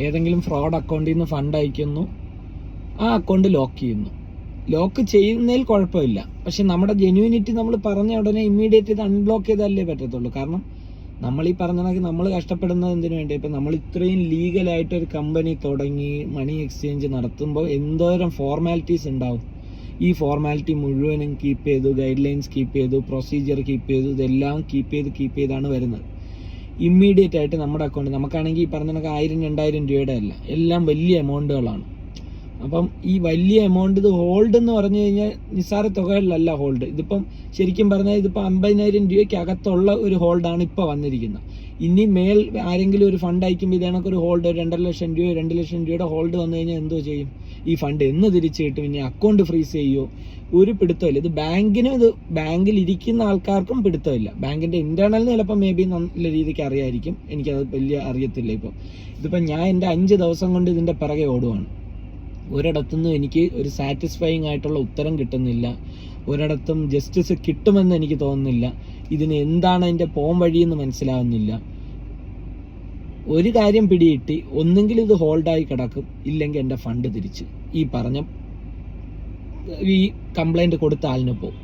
ഏതെങ്കിലും ഫ്രോഡ് അക്കൗണ്ടിൽ നിന്ന് ഫണ്ട് അയക്കുന്നു, ആ അക്കൗണ്ട് ലോക്ക് ചെയ്യുന്നു. ലോക്ക് ചെയ്യുന്നതിൽ കുഴപ്പമില്ല, പക്ഷെ നമ്മുടെ ജെന്യൂനിറ്റി നമ്മൾ പറഞ്ഞ ഉടനെ ഇമ്മീഡിയറ്റ് ഇത് അൺബ്ലോക്ക് ചെയ്താലേ പറ്റത്തുള്ളൂ. കാരണം നമ്മൾ ഈ പറഞ്ഞ കണക്ക് നമ്മൾ കഷ്ടപ്പെടുന്നത് എന്തിനു വേണ്ടി? ഇപ്പം നമ്മൾ ഇത്രയും ലീഗലായിട്ട് ഒരു കമ്പനി തുടങ്ങി മണി എക്സ്ചേഞ്ച് നടത്തുമ്പോൾ എന്തോരം ഫോർമാലിറ്റീസ് ഉണ്ടാവും. ഈ ഫോർമാലിറ്റി മുഴുവനും കീപ്പ് ചെയ്തു, ഗൈഡ് ലൈൻസ് കീപ്പ് ചെയ്തു, പ്രൊസീജിയർ കീപ്പ് ചെയ്തു, ഇതെല്ലാം കീപ്പ് ചെയ്താണ് വരുന്നത്. ഇമ്മീഡിയറ്റ് ആയിട്ട് നമ്മുടെ അക്കൗണ്ട്, നമുക്കാണെങ്കിൽ ഈ പറഞ്ഞ കണക്ക് 1000-2000 രൂപയുടെ അല്ല, എല്ലാം വലിയ എമൗണ്ടുകളാണ്. അപ്പം ഈ വലിയ എമൗണ്ട് ഇത് ഹോൾഡ് എന്ന് പറഞ്ഞു കഴിഞ്ഞാൽ നിസ്സാര തുകകളിലല്ല ഹോൾഡ്. ഇതിപ്പം ശരിക്കും പറഞ്ഞാൽ ഇതിപ്പോൾ 50,000 രൂപയ്ക്ക് അകത്തുള്ള ഒരു ഹോൾഡാണ് ഇപ്പോൾ വന്നിരിക്കുന്നത്. ഇനി മേൽ ആരെങ്കിലും ഒരു ഫണ്ട് അയക്കുമ്പോൾ ഇതേണക്ക് ഒരു ഹോൾഡ് 2.5 ലക്ഷം രൂപ 2 ലക്ഷം രൂപയുടെ ഹോൾഡ് വന്നു കഴിഞ്ഞാൽ എന്തോ ചെയ്യും? ഈ ഫണ്ട് എന്ന് തിരിച്ചു കിട്ടും? ഇനി അക്കൗണ്ട് ഫ്രീസ് ചെയ്യുമോ? ഒരു പിടുത്തമില്ല. ഇത് ബാങ്കിനും ഇത് ബാങ്കിൽ ഇരിക്കുന്ന ആൾക്കാർക്കും പിടുത്തമില്ല. ബാങ്കിന്റെ ഇന്റേണലിന് ചിലപ്പോൾ മേ ബി നല്ല രീതിക്ക് അറിയായിരിക്കും, എനിക്കത് വലിയ അറിയത്തില്ല. ഇതിപ്പം ഞാൻ എൻ്റെ 5 ദിവസം കൊണ്ട് ഇതിൻ്റെ പിറകെ ഓടുവാണ്. ഒരിടത്തുനിന്നും എനിക്ക് ഒരു സാറ്റിസ്ഫൈങ് ആയിട്ടുള്ള ഉത്തരം കിട്ടുന്നില്ല. ഒരിടത്തും ജസ്റ്റിസ് കിട്ടുമെന്ന് എനിക്ക് തോന്നുന്നില്ല. ഇതിന് എന്താണ് അതിൻ്റെ വഴിയെന്ന് മനസ്സിലാവുന്നില്ല. ഒരു കാര്യം പിടികിട്ടി, ഒന്നെങ്കിൽ ഇത് ഹോൾഡായി കിടക്കും, ഇല്ലെങ്കിൽ എൻ്റെ ഫണ്ട് തിരിച്ച് ഈ പറഞ്ഞ ഈ കംപ്ലൈൻറ്റ് കൊടുത്ത ആളിന് പോകും.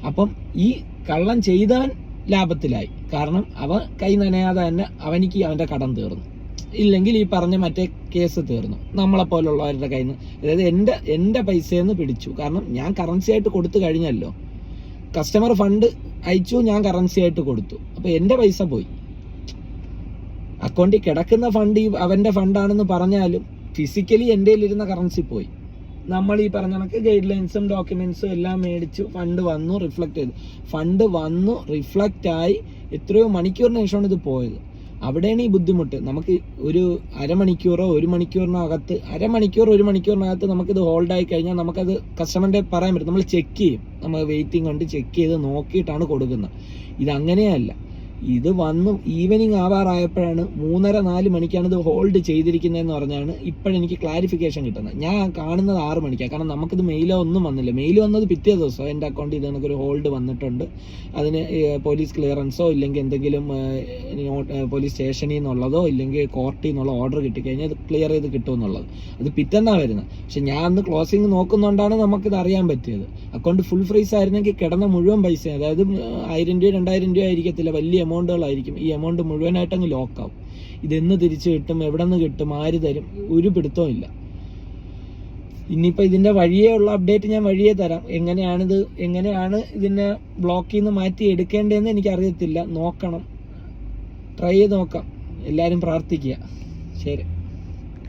അപ്പം ഈ കള്ളം ചെയ്തവൻ ലാഭത്തിലായി. കാരണം അവൻ കൈ നനയാതെ തന്നെ അവനിക്ക് അവൻ്റെ കടം തീർന്നു, ഇല്ലെങ്കിൽ ഈ പറഞ്ഞ മറ്റേ കേസ് തീർന്നു. നമ്മളെപ്പോലുള്ളവരുടെ കയ്യിൽ നിന്ന്, അതായത് എൻ്റെ പൈസയിൽ നിന്ന് പിടിച്ചു. കാരണം ഞാൻ കറൻസി ആയിട്ട് കൊടുത്തു കഴിഞ്ഞല്ലോ. കസ്റ്റമർ ഫണ്ട് അയച്ചു, ഞാൻ കറൻസി ആയിട്ട് കൊടുത്തു, അപ്പോൾ എൻ്റെ പൈസ പോയി. അക്കൗണ്ടിൽ കിടക്കുന്ന ഫണ്ട് ഈ അവൻ്റെ ഫണ്ടാണെന്ന് പറഞ്ഞാലും ഫിസിക്കലി എൻ്റെ കയ്യിലിരുന്ന കറൻസി പോയി. നമ്മൾ ഈ പറഞ്ഞ കണക്ക് ഗൈഡ് ലൈൻസും ഡോക്യുമെന്റ്സും എല്ലാം മേടിച്ചു, ഫണ്ട് വന്നു, റിഫ്ലക്ട് ചെയ്തു. ഫണ്ട് വന്നു റിഫ്ലക്റ്റ് ആയി എത്രയോ മണിക്കൂറിന് ശേഷമാണ് ഇത് പോയത്. അവിടെയാണ് ഈ ബുദ്ധിമുട്ട്. നമുക്ക് ഒരു അരമണിക്കൂറോ 1 മണിക്കൂറിനകത്ത്, ഒരു മണിക്കൂറിനകത്ത് നമുക്കിത് ഹോൾഡ് ആയി കഴിഞ്ഞാൽ നമുക്കത് കസ്റ്റമറിന്റെ പറയാൻ പറ്റും. നമ്മൾ ചെക്ക് ചെയ്യും, നമ്മൾ വെയിറ്റിംഗ് കൊണ്ട് ചെക്ക് ചെയ്ത് നോക്കിയിട്ടാണ് കൊടുക്കുന്നത്. ഇതങ്ങനെയല്ല. ഇത് വന്നു ഈവനിങ് ആവാറായപ്പോഴാണ് 3:30-4 മണിക്കാണ് ഇത് ഹോൾഡ് ചെയ്തിരിക്കുന്നതെന്ന് പറഞ്ഞാണ് ഇപ്പോഴെനിക്ക് ക്ലാരിഫിക്കേഷൻ കിട്ടുന്നത്. ഞാൻ കാണുന്നത് 6 മണിക്കാണ്. കാരണം നമുക്കിത് മെയിലോ ഒന്നും വന്നില്ല. മെയിൽ വന്നത് പിറ്റേ ദിവസം എൻ്റെ അക്കൗണ്ടിൽ ഇത് കണക്കൊരു ഹോൾഡ് വന്നിട്ടുണ്ട്, അതിന് പോലീസ് ക്ലിയറൻസോ ഇല്ലെങ്കിൽ എന്തെങ്കിലും പോലീസ് സ്റ്റേഷനിൽ നിന്നുള്ളതോ ഇല്ലെങ്കിൽ കോർട്ടിൽ നിന്നുള്ള ഓർഡർ കിട്ടിക്കഴിഞ്ഞാൽ അത് ക്ലിയർ ചെയ്ത് കിട്ടുമെന്നുള്ളത്. അത് പിറ്റന്നാണ് വരുന്നത്. പക്ഷെ ഞാൻ അന്ന് ക്ലോസിങ് നോക്കുന്നതുകൊണ്ടാണ് നമുക്കിത് അറിയാൻ പറ്റിയത്. അക്കൗണ്ട് ഫുൾ ഫ്രീസ് ആയിരുന്നെങ്കിൽ കിടന്ന മുഴുവൻ പൈസ, അതായത് 1000 രൂപ 2000 രൂപ ആയിരിക്കത്തില്ല, വലിയ എമൗണ്ടുകളായിരിക്കും. ഈ എമൗണ്ട് മുഴുവനായിട്ടങ്ങ് ലോക്കാവും. ഇതെന്ന് തിരിച്ചു കിട്ടും, എവിടെ നിന്ന് കിട്ടും, ആര് തരും, ഒരു പിടുത്തവും ഇല്ല. ഇനിയിപ്പോൾ ഇതിൻ്റെ വഴിയേ ഉള്ള അപ്ഡേറ്റ് ഞാൻ വഴിയേ തരാം. എങ്ങനെയാണ് ഇതിനെ ബ്ലോക്കിൽ നിന്ന് മാറ്റി എടുക്കേണ്ടതെന്ന് എനിക്കറിയത്തില്ല. നോക്കണം, ട്രൈ ചെയ്ത് നോക്കാം. എല്ലാവരും പ്രാർത്ഥിക്കുക. ശരി.